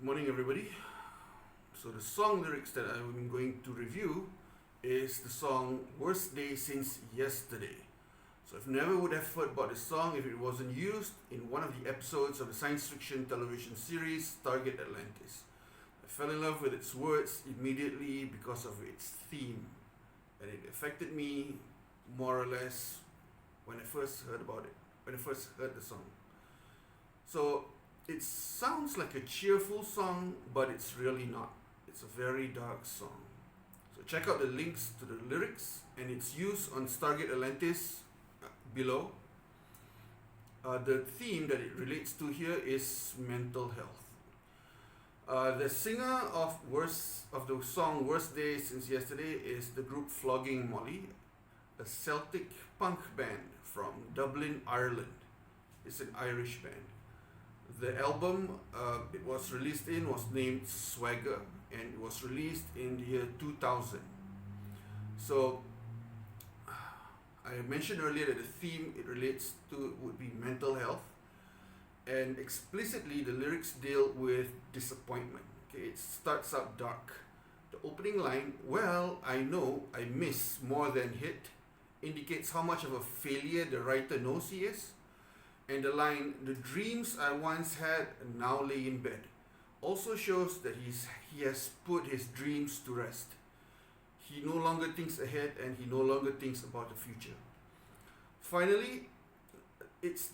Good morning, everybody. So the song lyrics that I'm going to review is the song Worst Day Since Yesterday. So if never would have heard about this song if it wasn't used in one of the episodes of the science fiction television series Target Atlantis. I fell in love with its words immediately because of its theme, and it affected me more or less when I first heard about it, when I first heard the song. So it sounds like a cheerful song, but it's really not. It's a very dark song. So check out the links to the lyrics and its use on Stargate Atlantis below. The theme that it relates to here is mental health. The singer of the song Worst Day Since Yesterday is the group Flogging Molly, a Celtic punk band from Dublin, Ireland. It's an Irish band. The album it was released in was named Swagger, and it was released in the year 2000. So I mentioned earlier that the theme it relates to would be mental health, and explicitly the lyrics deal with disappointment. Okay, it starts out dark. The opening line, "Well, I know I miss more than hit," indicates how much of a failure the writer knows he is. And the line, "The dreams I once had now lay in bed," also shows that he has put his dreams to rest. He no longer thinks ahead, and he no longer thinks about the future. Finally, it's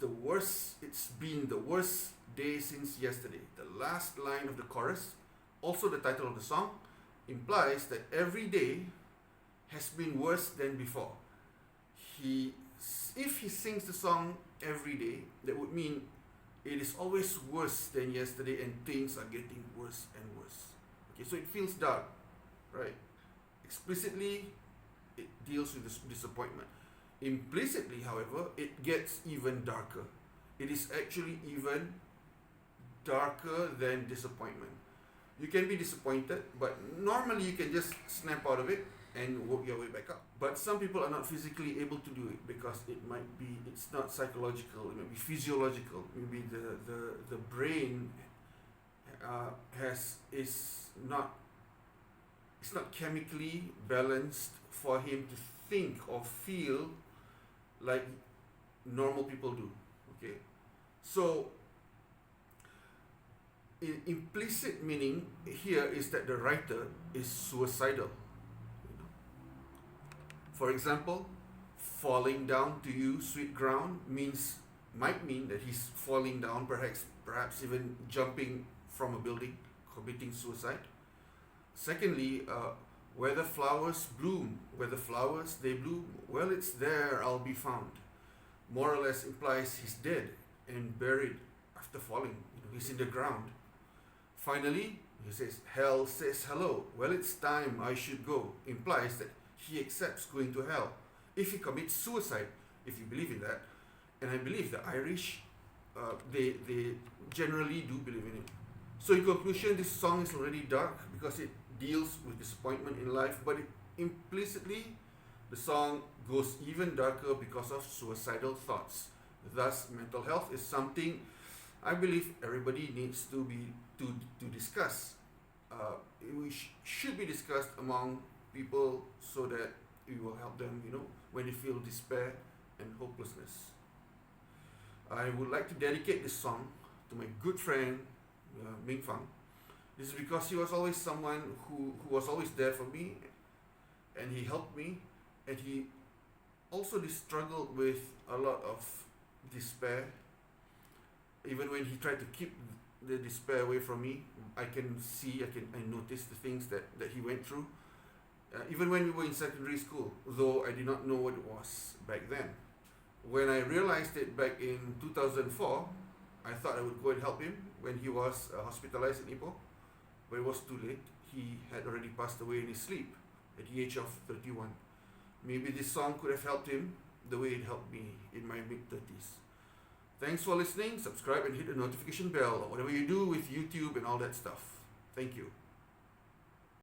been the worst day since yesterday. The last line of the chorus, also the title of the song, implies that every day has been worse than before. If he sings the song every day, that would mean it is always worse than yesterday, and things are getting worse and worse. Okay, so it feels dark, right? Explicitly, it deals with this disappointment. Implicitly, however, it gets even darker. It is actually even darker than disappointment. You can be disappointed, but normally you can just snap out of it and work your way back up. But some people are not physically able to do it because it's not psychological, it might be physiological. Maybe the brain it's not chemically balanced for him to think or feel like normal people do. Okay, so implicit meaning here is that the writer is suicidal. For example, "falling down to you, sweet ground" might mean that he's falling down, perhaps even jumping from a building, committing suicide. Secondly, "where the flowers bloom," where the flowers they bloom, well, it's there I'll be found. More or less implies he's dead and buried after falling. He's in the ground. Finally, he says, "hell says hello," well, it's time I should go, implies that he accepts going to hell if he commits suicide, if you believe in that. And I believe the Irish, they generally do believe in it. So in conclusion, this song is already dark because it deals with disappointment in life, but implicitly, the song goes even darker because of suicidal thoughts. Thus, mental health is something I believe everybody needs to discuss. It should be discussed among people so that it will help them, when they feel despair and hopelessness. I would like to dedicate this song to my good friend Ming Fang. This is because he was always someone who was always there for me, and he helped me, and he also struggled with a lot of despair. Even when he tried to keep the despair away from me, I notice the things that he went through. Even when we were in secondary school, though I did not know what it was back then. When I realized it back in 2004, I thought I would go and help him when he was hospitalized in Ipoh, but it was too late. He had already passed away in his sleep at the age of 31. Maybe this song could have helped him the way it helped me in my mid-30s. Thanks for listening. Subscribe and hit the notification bell, or whatever you do with YouTube and all that stuff. Thank you.